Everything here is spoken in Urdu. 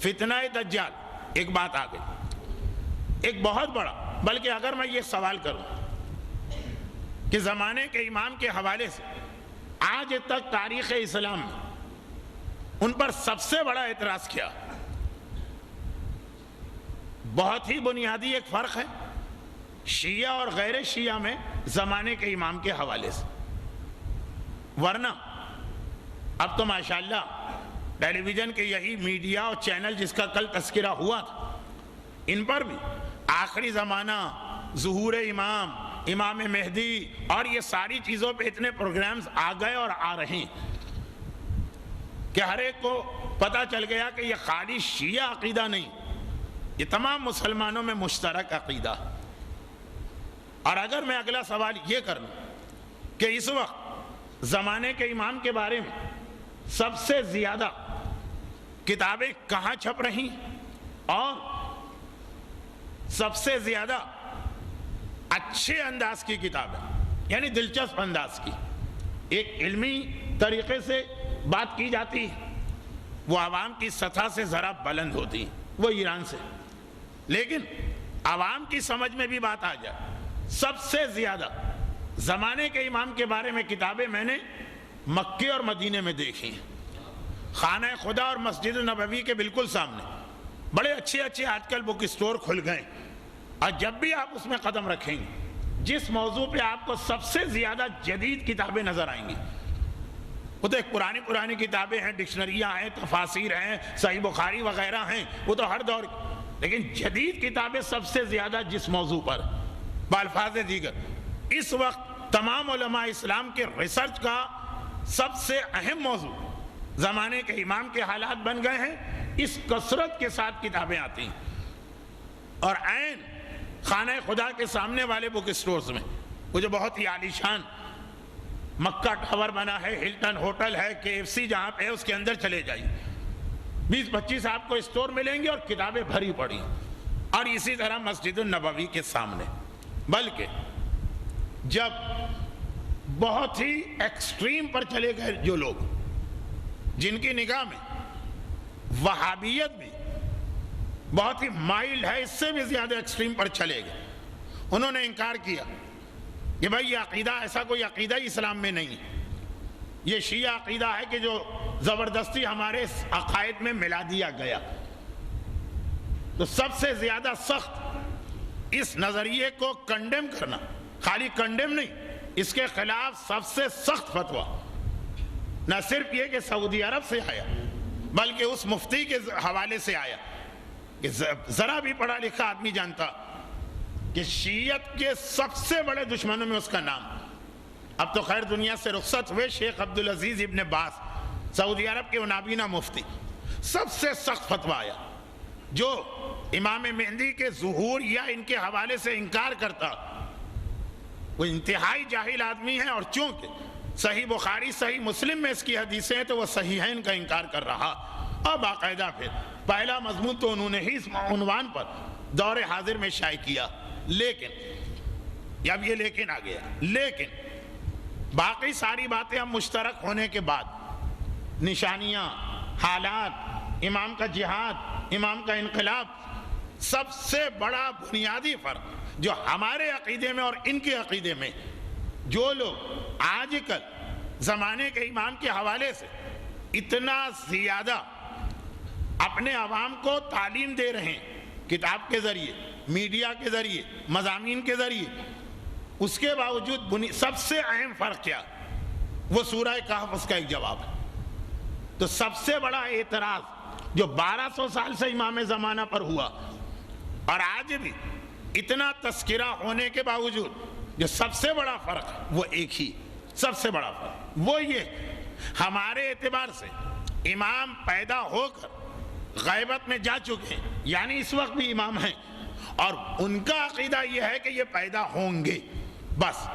فتنہ دجال ایک بات آ گئی، ایک بہت بڑا، بلکہ اگر میں یہ سوال کروں کہ زمانے کے امام کے حوالے سے آج تک تاریخ اسلام میں ان پر سب سے بڑا اعتراض کیا؟ بہت ہی بنیادی ایک فرق ہے شیعہ اور غیر شیعہ میں زمانے کے امام کے حوالے سے، ورنہ اب تو ماشاءاللہ ٹیلی ویژن کے یہی میڈیا اور چینل جس کا کل تذکرہ ہوا تھا، ان پر بھی آخری زمانہ، ظہور امام، امام مہدی اور یہ ساری چیزوں پہ اتنے پروگرامز آ گئے اور آ رہے ہیں کہ ہر ایک کو پتہ چل گیا کہ یہ خالی شیعہ عقیدہ نہیں، یہ تمام مسلمانوں میں مشترک عقیدہ۔ اور اگر میں اگلا سوال یہ کر لوں کہ اس وقت زمانے کے امام کے بارے میں سب سے زیادہ کتابیں کہاں چھپ رہی اور سب سے زیادہ اچھے انداز کی کتابیں، یعنی دلچسپ انداز کی، ایک علمی طریقے سے بات کی جاتی ہے، وہ عوام کی سطح سے ذرا بلند ہوتی ہے، وہ ایران سے، لیکن عوام کی سمجھ میں بھی بات آ جائے، سب سے زیادہ زمانے کے امام کے بارے میں کتابیں میں نے مکے اور مدینے میں دیکھی ہیں، خانہ خدا اور مسجد نبوی کے بالکل سامنے بڑے اچھے اچھے آج کل بک اسٹور کھل گئے، اور جب بھی آپ اس میں قدم رکھیں گے جس موضوع پہ آپ کو سب سے زیادہ جدید کتابیں نظر آئیں گی، وہ تو ایک پرانی کتابیں ہیں، ڈکشنریاں ہیں، تفاسیر ہیں، صحیح بخاری وغیرہ ہیں، وہ تو ہر دور، لیکن جدید کتابیں سب سے زیادہ جس موضوع پر بالفاظ دیگر اس وقت تمام علماء اسلام کے ریسرچ کا سب سے اہم موضوع زمانے کے امام کے حالات بن گئے ہیں، اس کثرت کے ساتھ کتابیں آتی ہیں۔ اور عین خانہ خدا کے سامنے والے بک اسٹورز میں وہ جو بہت ہی عالیشان مکہ ٹاور بنا ہے، ہلٹن ہوٹل ہے، KFC جہاں پہ ہے، اس کے اندر چلے جائیے، 20-25 آپ کو اسٹور ملیں گے اور کتابیں بھری پڑی، اور اسی طرح مسجد النبوی کے سامنے۔ بلکہ جب بہت ہی ایکسٹریم پر چلے گئے جو لوگ، جن کی نگاہ میں وہابیت بھی بہت ہی مائلڈ ہے، اس سے بھی زیادہ ایکسٹریم پر چلے گئے، انہوں نے انکار کیا کہ بھائی یہ عقیدہ، ایسا کوئی عقیدہ اسلام میں نہیں ہے، یہ شیعہ عقیدہ ہے کہ جو زبردستی ہمارے عقائد میں ملا دیا گیا۔ تو سب سے زیادہ سخت اس نظریے کو کنڈیم کرنا، خالی کنڈیم نہیں، اس کے خلاف سب سے سخت فتویٰ نہ صرف یہ کہ سعودی عرب سے آیا، بلکہ اس مفتی کے حوالے سے آیا کہ ذرا بھی پڑھا لکھا آدمی جانتا کہ شیعت کے سب سے بڑے دشمنوں میں اس کا نام، اب تو خیر دنیا سے رخصت ہوئے، شیخ عبدالعزیز ابن باز، سعودی عرب کے نابینا مفتی، سب سے سخت فتویٰ آیا، جو امام مہدی کے ظہور یا ان کے حوالے سے انکار کرتا وہ انتہائی جاہل آدمی ہے، اور چونکہ صحیح بخاری صحیح مسلم میں اس کی حدیثیں ہیں تو وہ صحیحین کا انکار کر رہا، اور باقاعدہ پھر پہلا مضمون تو انہوں نے ہی اس عنوان پر دور حاضر میں شائع کیا، لیکن اب یہ لیکن آ گیا، لیکن باقی ساری باتیں ہم مشترک ہونے کے بعد، نشانیاں، حالات، امام کا جہاد، امام کا انقلاب، سب سے بڑا بنیادی فرق جو ہمارے عقیدے میں اور ان کے عقیدے میں، جو لوگ آج کل زمانے کے امام کے حوالے سے اتنا زیادہ اپنے عوام کو تعلیم دے رہے ہیں، کتاب کے ذریعے، میڈیا کے ذریعے، مضامین کے ذریعے، اس کے باوجود سب سے اہم فرق کیا؟ وہ سورہ کہف اس کا ایک جواب ہے۔ تو سب سے بڑا اعتراض جو 1200 سال سے امام زمانہ پر ہوا، اور آج بھی اتنا تذکرہ ہونے کے باوجود جو سب سے بڑا فرق ہے وہ ایک ہی، سب سے بڑا فرق وہ یہ، ہمارے اعتبار سے امام پیدا ہو کر غیبت میں جا چکے ہیں، یعنی اس وقت بھی امام ہیں، اور ان کا عقیدہ یہ ہے کہ یہ پیدا ہوں گے، بس